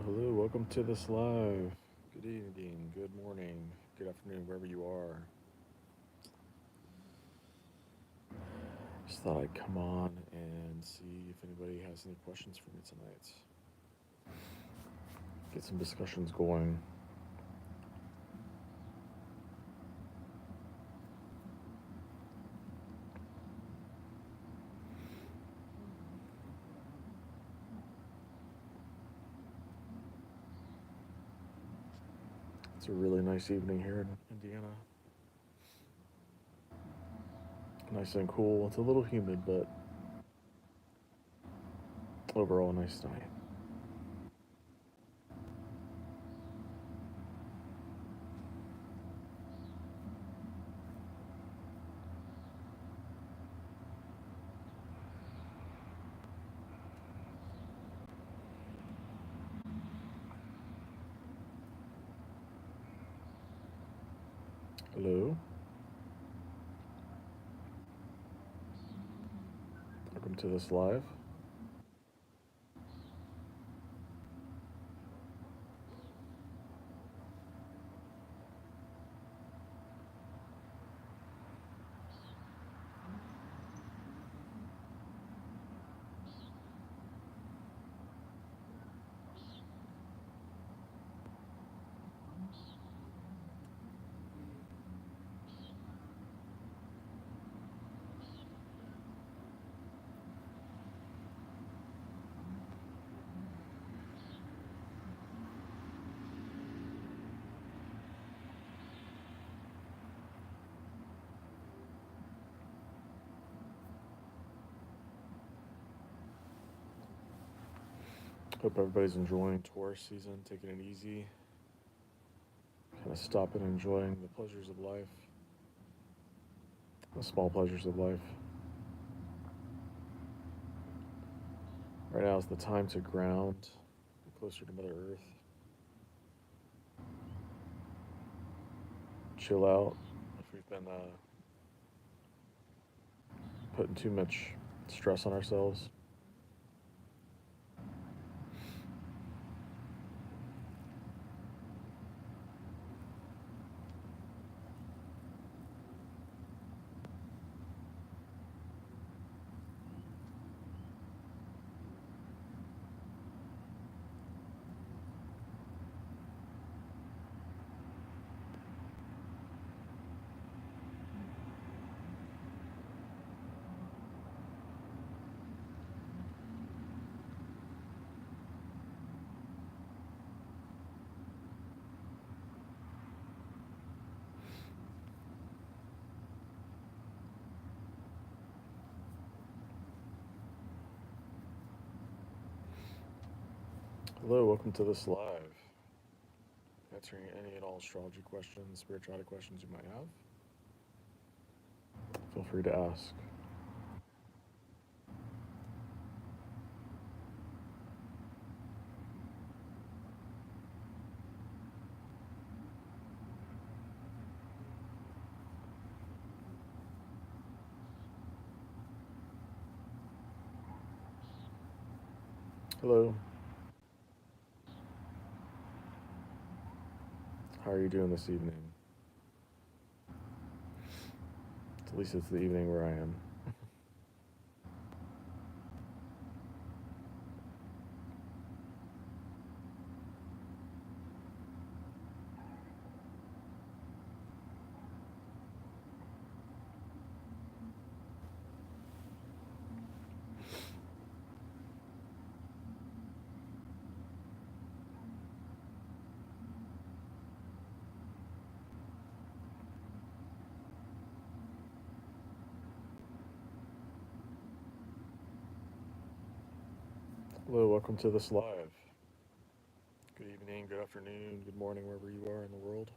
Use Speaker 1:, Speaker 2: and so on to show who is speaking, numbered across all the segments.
Speaker 1: Hello, welcome to this live. Good evening, good morning, good afternoon, wherever you are. Just thought I'd come on and see if anybody has any questions for me tonight. Get some discussions going. It's a really nice evening here in Indiana. Nice and cool. It's a little humid, but overall, nice night. Hello, welcome to this live. Hope everybody's enjoying Taurus season, taking it easy, kind of stopping and enjoying the pleasures of life, the small pleasures of life. Right now is the time to ground, get closer to Mother Earth, chill out if we've been putting too much stress on ourselves. Hello, welcome to this live. Answering any and all astrology questions, spirituality questions you might have. Feel free to ask. Hello. How are you doing this evening? At least it's the evening where I am. Hello, welcome to this live. Good evening, good afternoon, good morning, wherever you are in the world.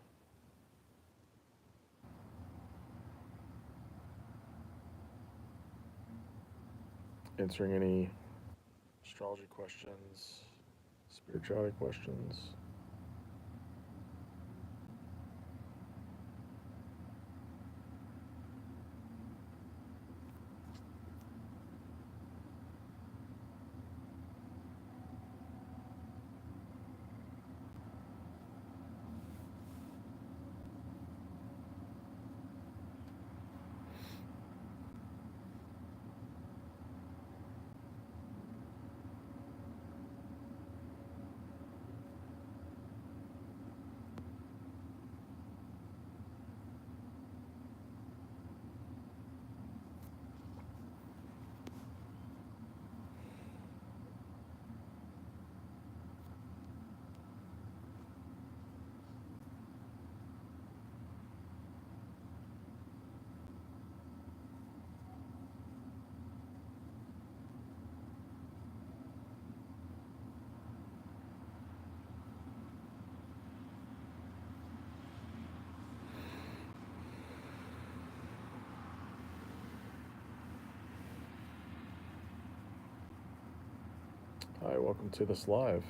Speaker 1: Answering any astrology questions, spirituality questions. Hi, welcome to this live.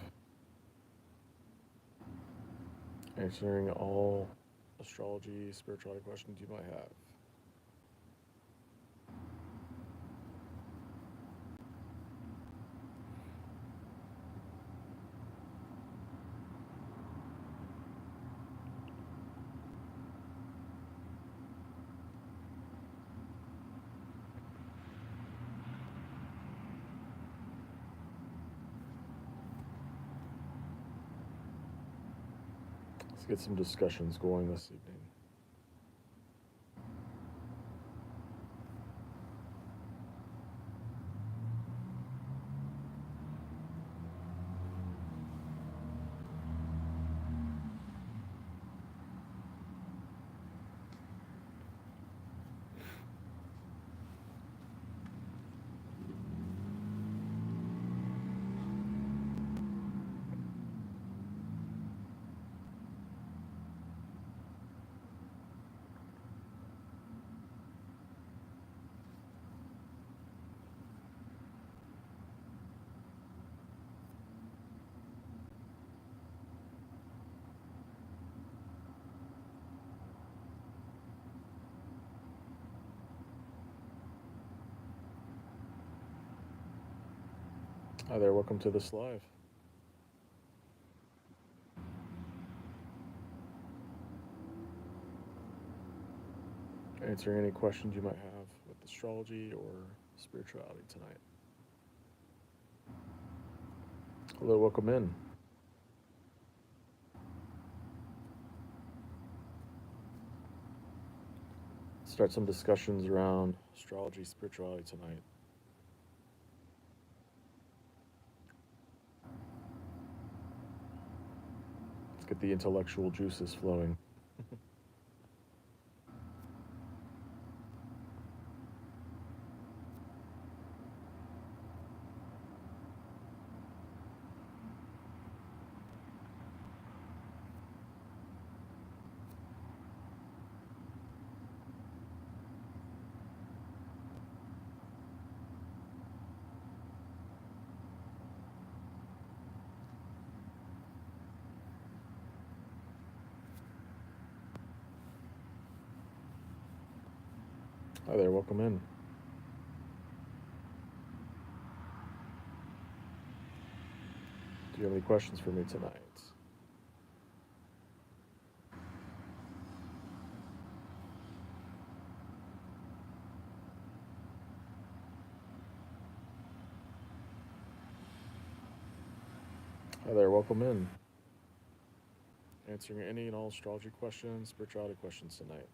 Speaker 1: Answering all astrology, spirituality questions you might have. Let's get some discussions going this evening. Hi there, welcome to this live. Answering any questions you might have with astrology or spirituality tonight. Hello, welcome in. Start some discussions around astrology, spirituality tonight. Let's get the intellectual juices flowing. Hi there, welcome in. Do you have any questions for me tonight? Hi there, welcome in. Answering any and all astrology questions, spirituality questions tonight.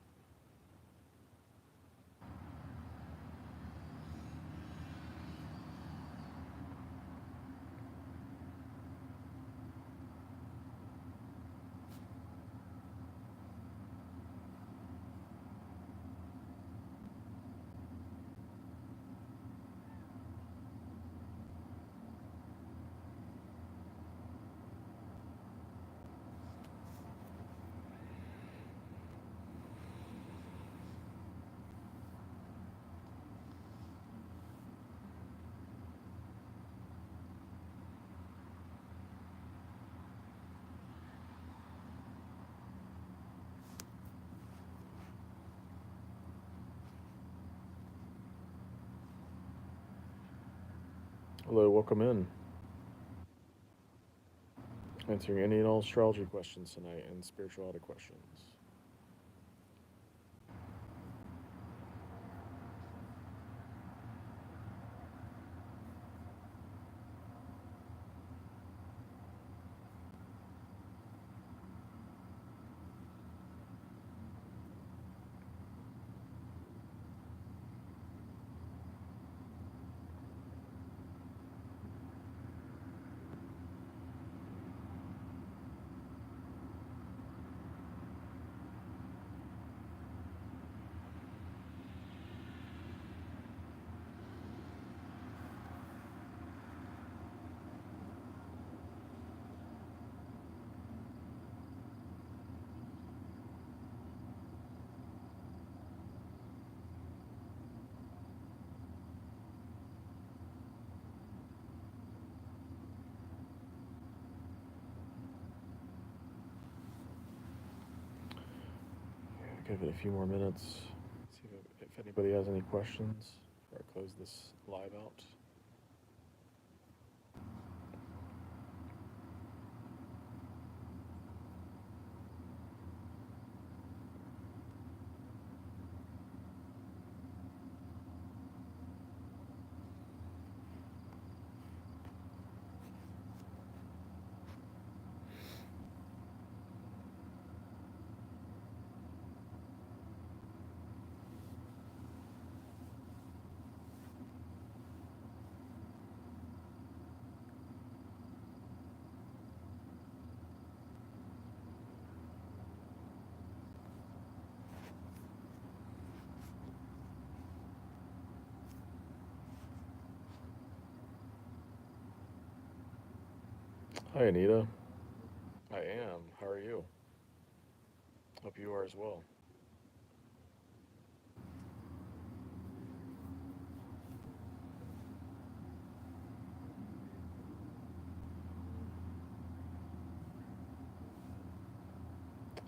Speaker 1: Hello, welcome in. Answering any and all astrology questions tonight and spirituality questions. give it a few more minutes. See if anybody has any questions before I close this live out. Hi, Anita. I am. How are you? Hope you are as well.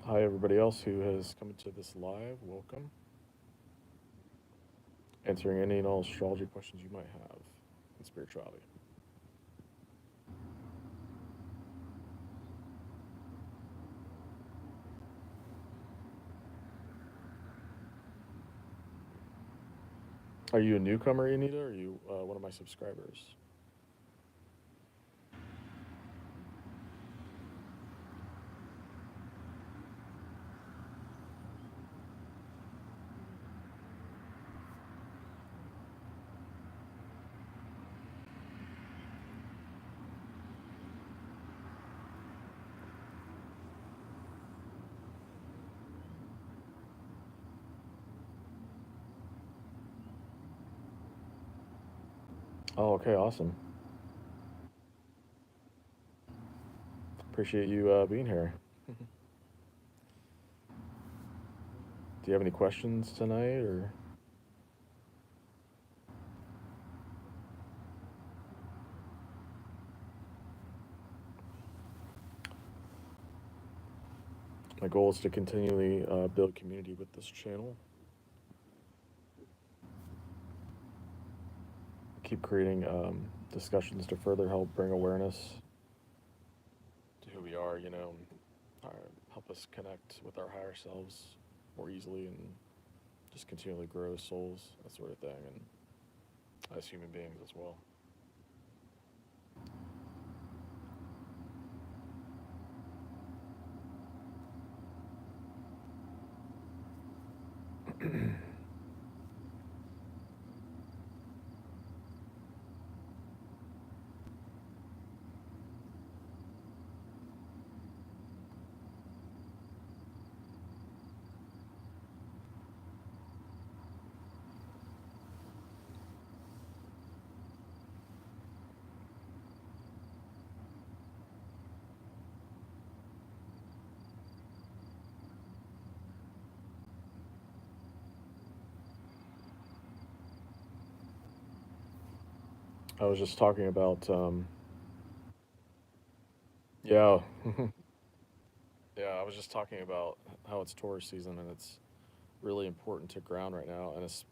Speaker 1: Hi, everybody else who has come into this live. Welcome. Answering any and all astrology questions you might have in spirituality. Are you a newcomer, Anita, or are you one of my subscribers? Oh, okay, awesome. Appreciate you being here. Do you have any questions tonight, or? My goal is to continually build community with this channel. Keep creating discussions to further help bring awareness to who we are, help us connect with our higher selves more easily and just continually grow as souls, that sort of thing, and as human beings as well. I was just talking about, yeah, yeah, I was just talking about how it's Taurus season and it's really important to ground right now, and it's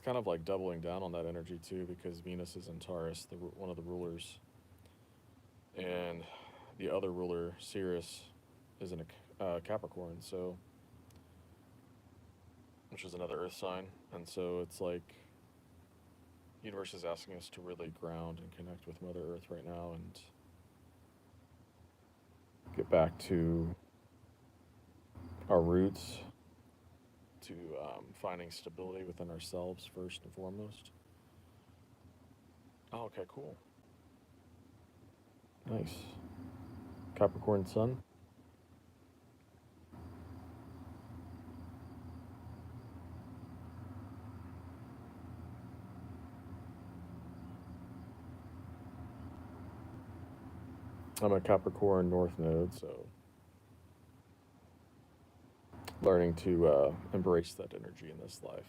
Speaker 1: kind of like doubling down on that energy too because Venus is in Taurus, one of the rulers, and the other ruler, Sirius, is in a Capricorn, so which is another Earth sign, and so it's like universe is asking us to really ground and connect with Mother Earth right now and get back to our roots, to finding stability within ourselves first and foremost. Oh, okay, cool. Nice. Capricorn Sun. I'm a Capricorn North Node, so learning to embrace that energy in this life.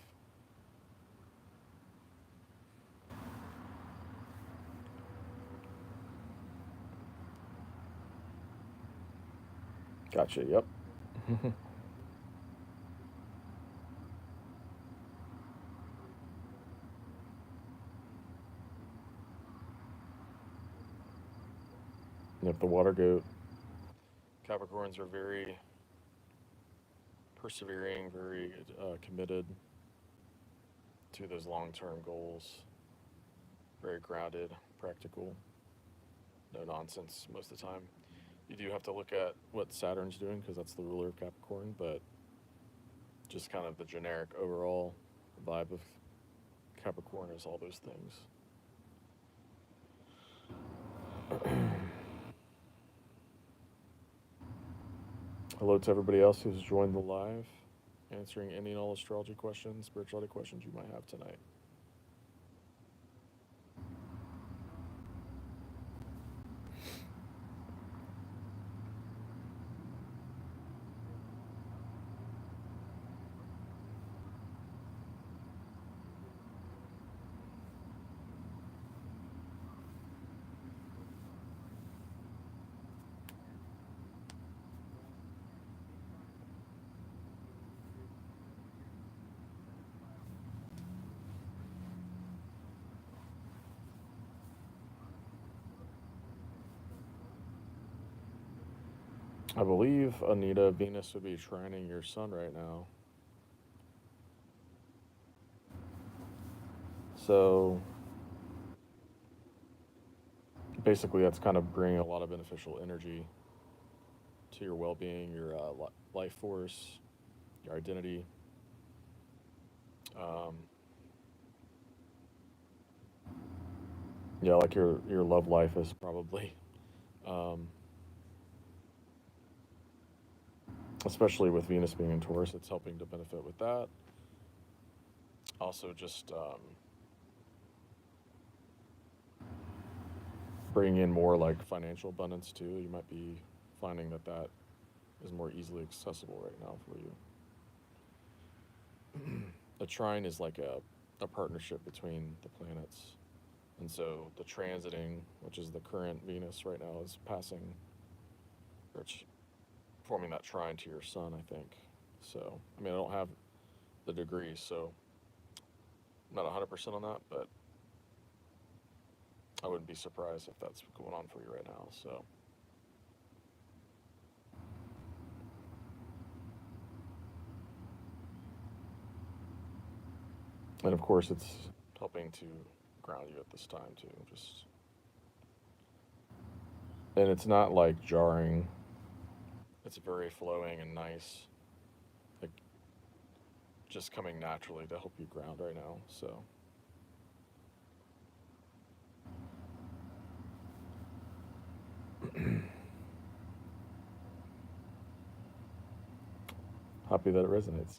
Speaker 1: Gotcha, yep. Yep, the water goat. Capricorns are very persevering, very committed to those long term goals, very grounded, practical, no nonsense most of the time. You do have to look at what Saturn's doing because that's the ruler of Capricorn, but just kind of the generic overall vibe of Capricorn is all those things. Hello to everybody else who's joined the live, answering any and all astrology questions, spirituality questions you might have tonight. I believe, Anita, Venus would be trining your sun right now. So basically, that's kind of bringing a lot of beneficial energy to your well being, your life force, your identity. Um, yeah, like your love life is probably, um, especially with Venus being in Taurus, it's helping to benefit with that. Also, just bringing in more like financial abundance too. You might be finding that that is more easily accessible right now for you. A trine is like a partnership between the planets. And so the transiting, which is the current Venus right now, is passing, or it's forming that trine to your sun, I think. So, I mean, I don't have the degree, so I'm not 100% on that, but I wouldn't be surprised if that's going on for you right now. So, and of course, it's helping to ground you at this time, too. Just, and it's not like jarring, it's very flowing and nice, like just coming naturally to help you ground right now. So, happy that it resonates.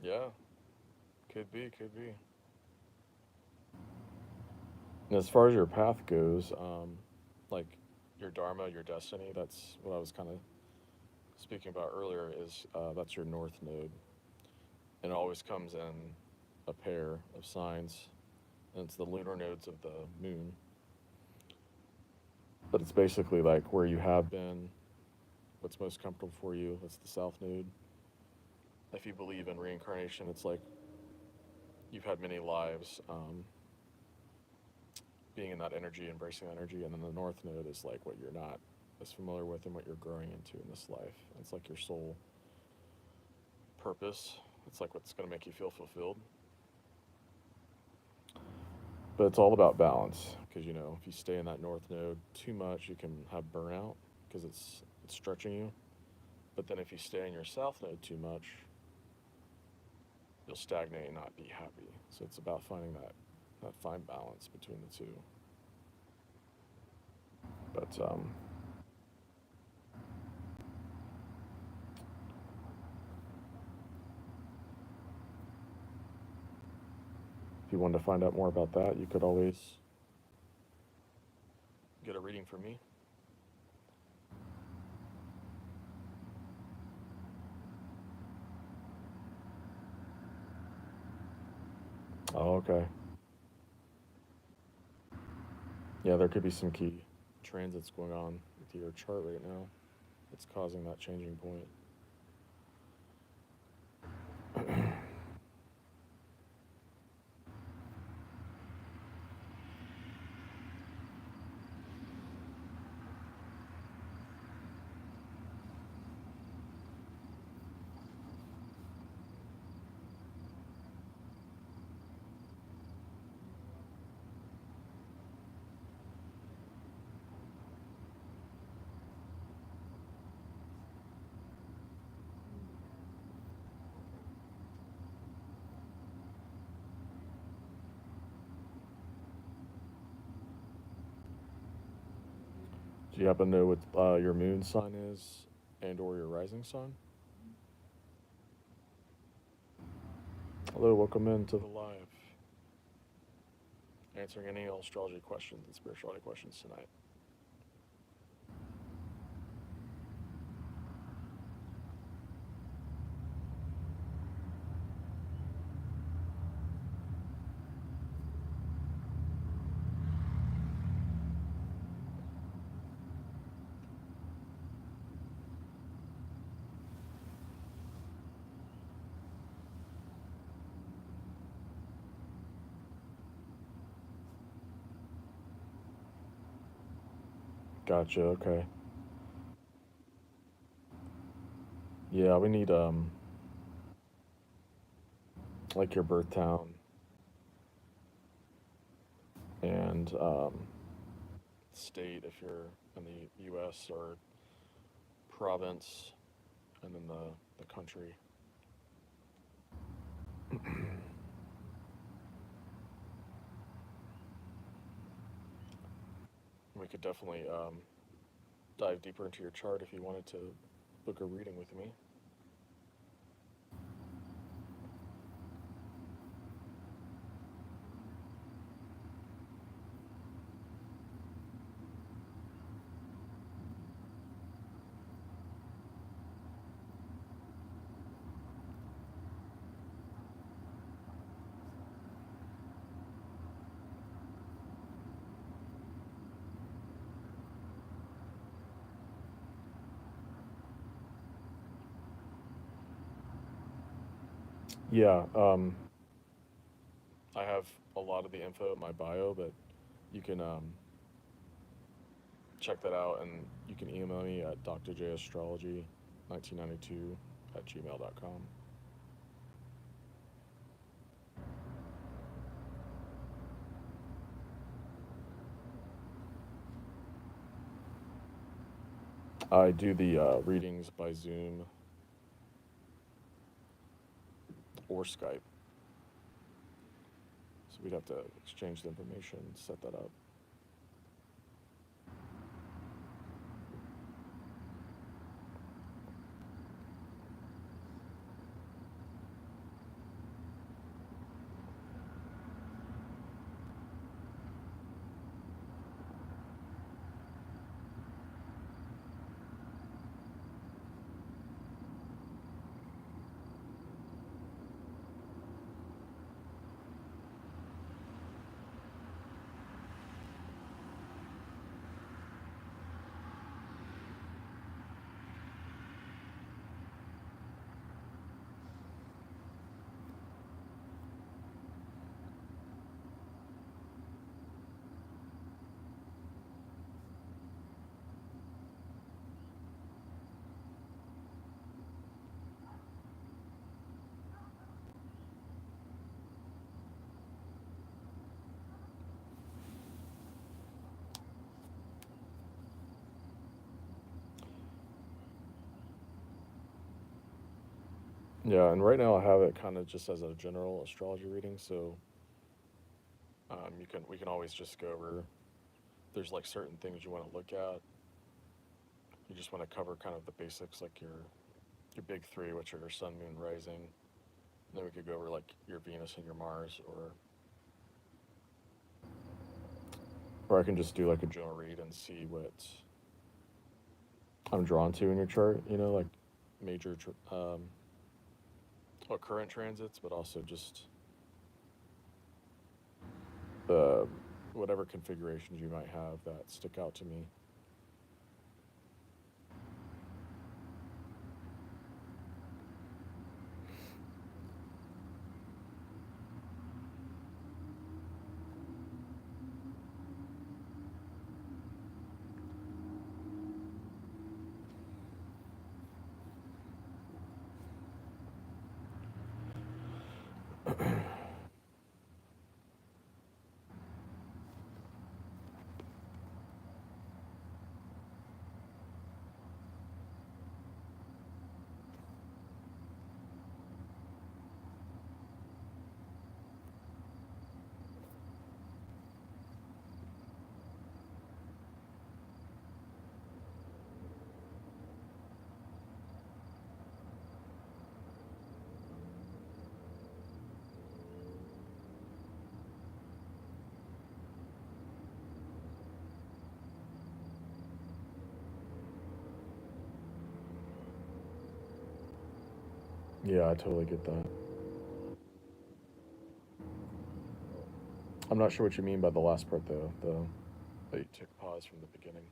Speaker 1: Yeah, could be, could be. And as far as your path goes, like your dharma, your destiny, that's what I was kind of speaking about earlier, is that's your north node. And it always comes in a pair of signs, and it's the lunar nodes of the moon. But it's basically like where you have been, what's most comfortable for you. That's the south node. If you believe in reincarnation, it's like you've had many lives being in that energy, embracing that energy. And then the north node is like what you're not as familiar with and what you're growing into in this life. It's like your soul purpose. It's like what's going to make you feel fulfilled. But it's all about balance because you know if you stay in that north node too much, you can have burnout because it's stretching you. But then if you stay in your south node too much, you'll stagnate and not be happy. So it's about finding that fine balance between the two. But if you wanted to find out more about that, you could always get a reading from me. Oh, okay. Yeah, there could be some key transits going on with your chart right now. It's causing that changing point. Do you happen to know what your moon sign is and or your rising sign? Hello, welcome into the live. Answering any astrology questions and spirituality questions tonight. Gotcha. Okay. Yeah, we need like your birth town and state if you're in the U.S. or province, and then the country. We could definitely dive deeper into your chart if you wanted to book a reading with me. Yeah, I have a lot of the info in my bio, but you can check that out, and you can email me at drjastrology1992 at gmail.com. I do the readings by Zoom or Skype, so we'd have to exchange the information, set that up. Yeah, and right now I have it kind of just as a general astrology reading, so we can always just go over. There's like certain things you want to look at. You just want to cover kind of the basics, like your big three, which are your sun, moon, rising. And then we could go over like your Venus and your Mars, or I can just do like a general read and see what I'm drawn to in your chart. You know, like major, well, current transits, but also just the whatever configurations you might have that stick out to me. Yeah, I totally get that. I'm not sure what you mean by the last part though. The that you took pause from the beginning.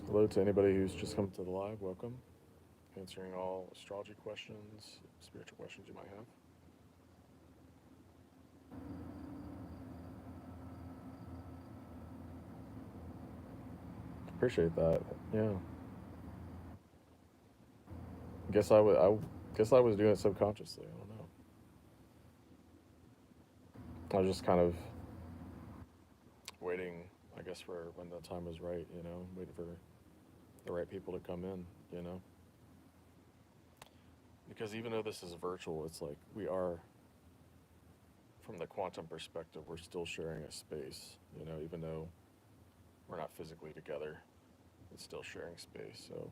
Speaker 1: Hello to anybody who's just come to the live. Welcome. Answering all astrology questions, spiritual questions you might have. Appreciate that. Yeah. Guess I would. I guess I was doing it subconsciously. I don't know. I was just kind of waiting, I guess, for when the time was right. Waiting for the right people to come in. You know, because even though this is virtual, it's like we are, from the quantum perspective, we're still sharing a space. Even though we're not physically together, it's still sharing space. So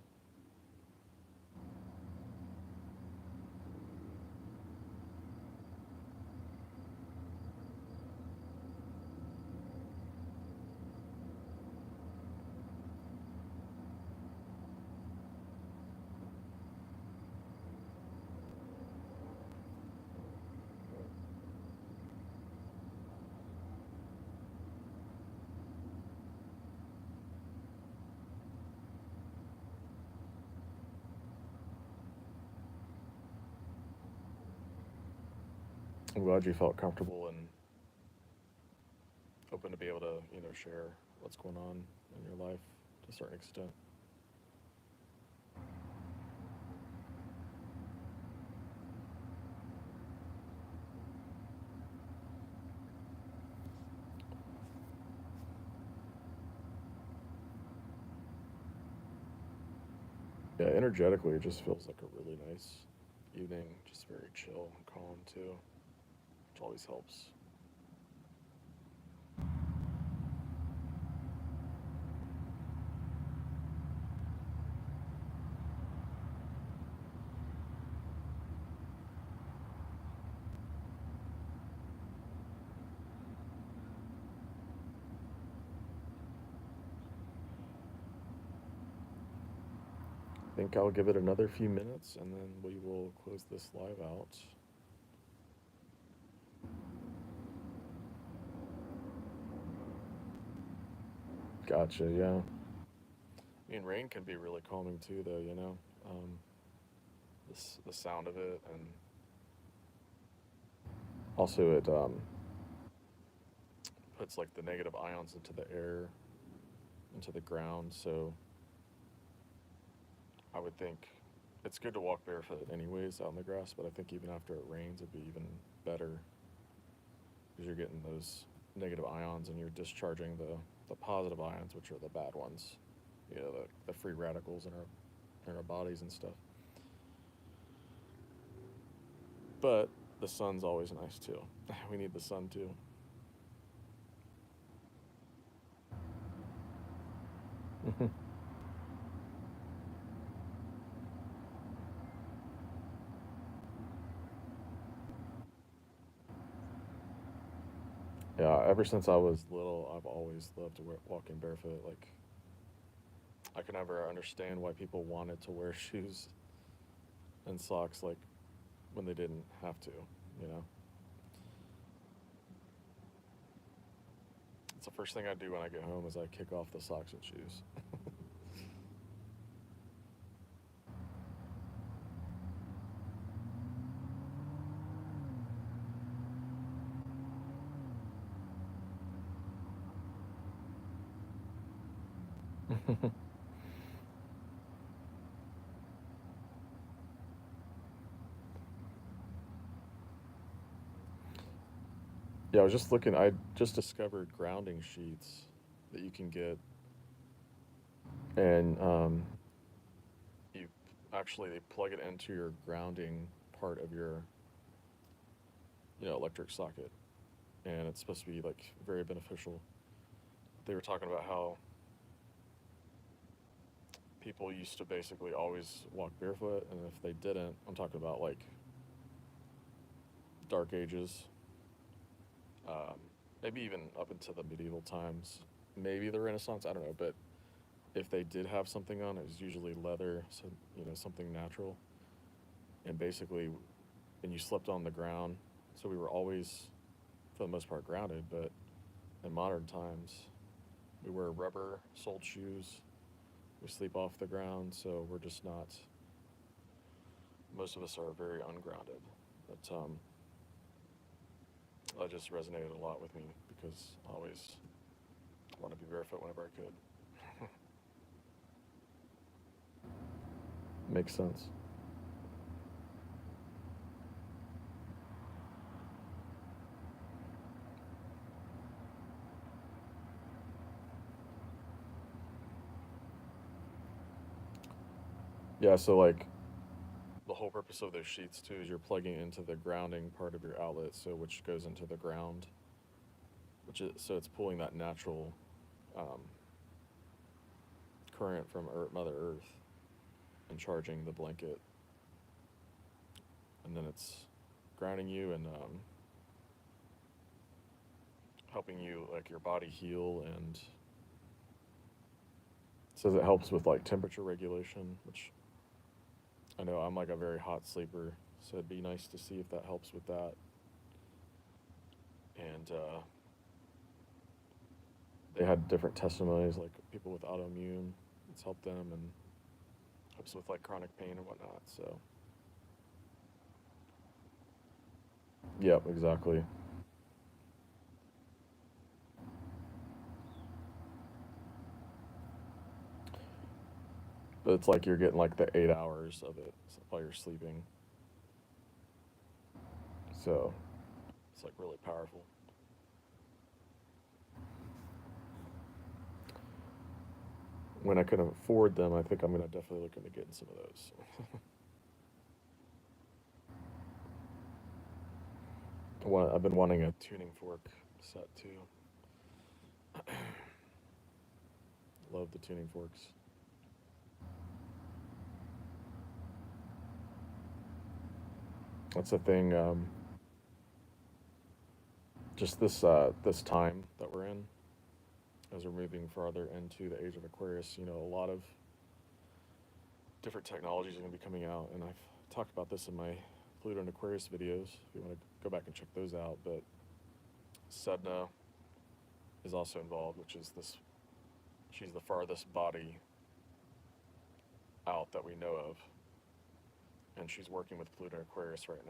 Speaker 1: I'm glad you felt comfortable and open to be able to, share what's going on in your life to a certain extent. Yeah, energetically, it just feels like a really nice evening, just very chill and calm too, which always helps. I think I'll give it another few minutes and then we will close this live out. Gotcha, yeah. I mean, rain can be really calming too, though. The sound of it, and also it puts like the negative ions into the air, into the ground. So I would think it's good to walk barefoot anyways out in the grass, but I think even after it rains, it'd be even better because you're getting those negative ions and you're discharging the positive ions, which are the bad ones. The free radicals in our bodies and stuff. But the sun's always nice too. We need the sun too. Yeah, ever since I was little, I've always loved to walk in barefoot. Like, I could never understand why people wanted to wear shoes and socks, like, when they didn't have to, you know? It's the first thing I do when I get home is I kick off the socks and shoes. Yeah, I was just looking. I just discovered grounding sheets that you can get, and you actually they plug it into your grounding part of your electric socket, and it's supposed to be like very beneficial. They were talking about how people used to basically always walk barefoot, and if they didn't, I'm talking about like Dark Ages, um, maybe even up into the medieval times, maybe the Renaissance. I don't know, but if they did have something on, it was usually leather, so something natural, and basically, and you slept on the ground. So we were always, for the most part, grounded. But in modern times, we wear rubber soled shoes. We sleep off the ground, so we're just not. Most of us are very ungrounded. But that just resonated a lot with me because I always wanted to be barefoot whenever I could. Makes sense. Yeah, so like the whole purpose of those sheets too is you're plugging into the grounding part of your outlet, so which goes into the ground, which is so it's pulling that natural um, current from Mother Earth and charging the blanket, and then it's grounding you and helping you like your body heal, and it says it helps with like temperature regulation, which I know I'm like a very hot sleeper, so it'd be nice to see if that helps with that. And they had different testimonies, like people with autoimmune, it's helped them and helps with like chronic pain and whatnot. So, yep, exactly. But it's like you're getting like the 8 hours of it while you're sleeping. So it's like really powerful. When I can afford them, I think I'm gonna definitely look into getting some of those. I've been wanting a tuning fork set too. Love the tuning forks. That's the thing. Just this time that we're in, as we're moving farther into the age of Aquarius, a lot of different technologies are going to be coming out, and I've talked about this in my Pluto and Aquarius videos. If you want to go back and check those out, but Sedna is also involved, which is this. She's the farthest body out that we know of, and she's working with Pluto and Aquarius right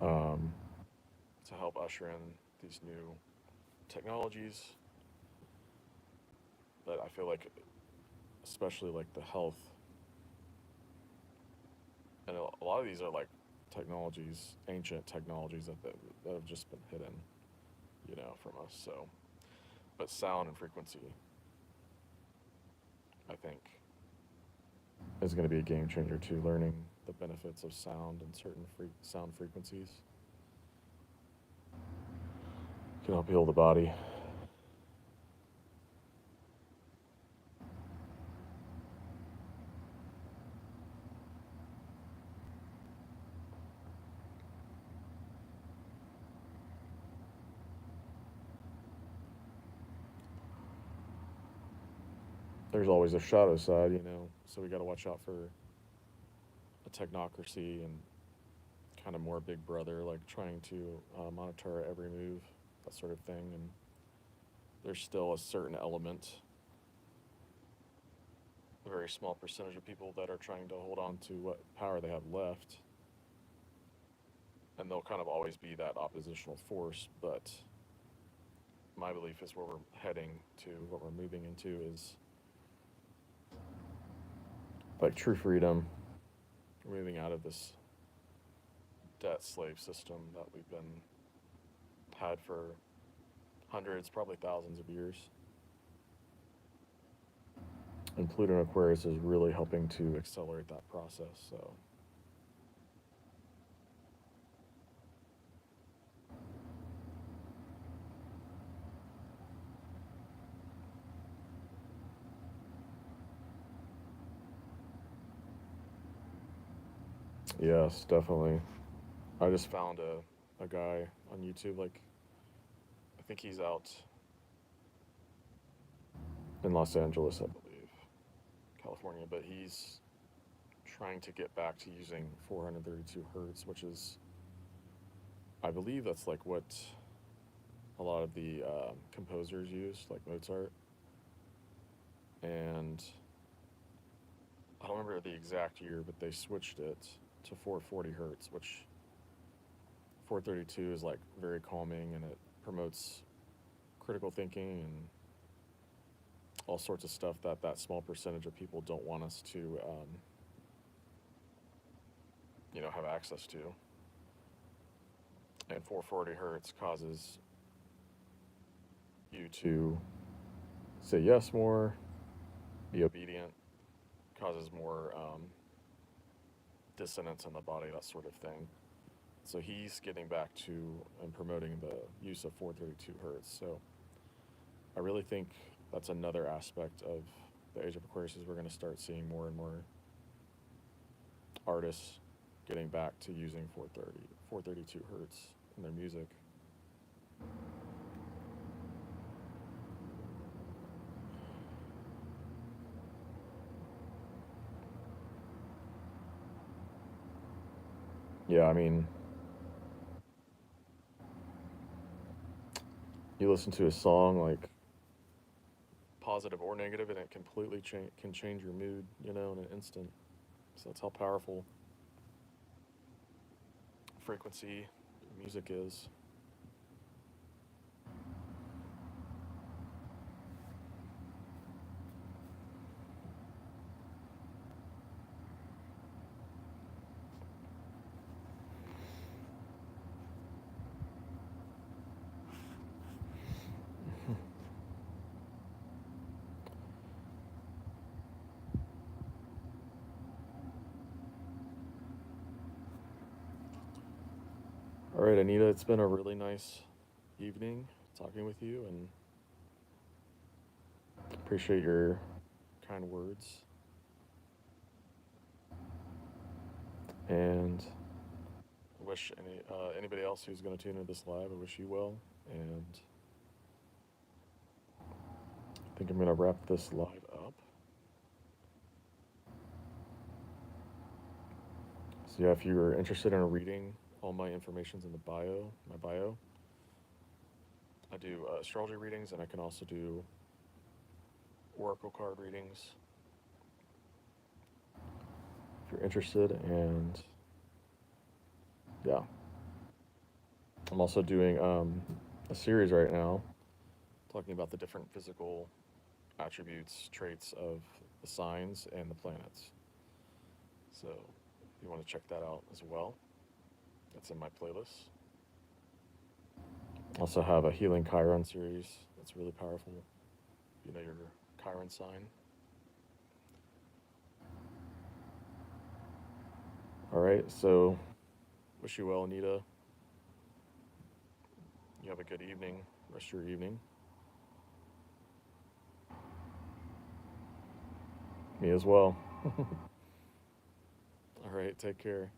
Speaker 1: now um, to help usher in these new technologies. But I feel like, especially like the health, and a lot of these are like technologies, ancient technologies that have just been hidden, from us. So, but sound and frequency, I think, is going to be a game changer too. Learning the benefits of sound and certain sound frequencies can help heal the body. there's always a shadow side, you know. So we got to watch out for a technocracy and kind of more Big Brother, like trying to monitor our every move, that sort of thing. And there's still a certain element, a very small percentage of people that are trying to hold on to what power they have left, and they'll kind of always be that oppositional force. But my belief is where we're heading to, what we're moving into, is like true freedom. We're moving out of this debt slave system that we've been had for hundreds, probably thousands of years. And Pluto in Aquarius is really helping to accelerate that process. So, yes, definitely. I just found a guy on YouTube, like, I think he's out in Los Angeles, I believe, California, but he's trying to get back to using 432 hertz, which is, I believe that's like what a lot of the composers use, like Mozart. And I don't remember the exact year, but they switched it to 440 hertz, which 432 is like very calming and it promotes critical thinking and all sorts of stuff that that small percentage of people don't want us to, have access to. And 440 hertz causes you to say yes more, be obedient, causes more dissonance in the body, that sort of thing. So he's getting back to and promoting the use of 432 hertz. So I really think that's another aspect of the Age of Aquarius is we're going to start seeing more and more artists getting back to using 432 hertz in their music. Yeah, I mean, you listen to a song like positive or negative, and it completely can change your mood, in an instant. So that's how powerful frequency music is. All right, Anita, it's been a really nice evening talking with you, and appreciate your kind words. And wish anybody else who's going to tune into this live, I wish you well. And I think I'm going to wrap this live up. So yeah, if you're interested in a reading, all my information's in the bio, my bio. I do astrology readings, and I can also do oracle card readings if you're interested. And yeah, I'm also doing a series right now talking about the different physical attributes, traits of the signs and the planets. So if you want to check that out as well, that's in my playlist. Also have a Healing Chiron series that's really powerful. You know your Chiron sign. All right, so wish you well, Anita. You have a good evening, rest of your evening. Me as well. All right, take care.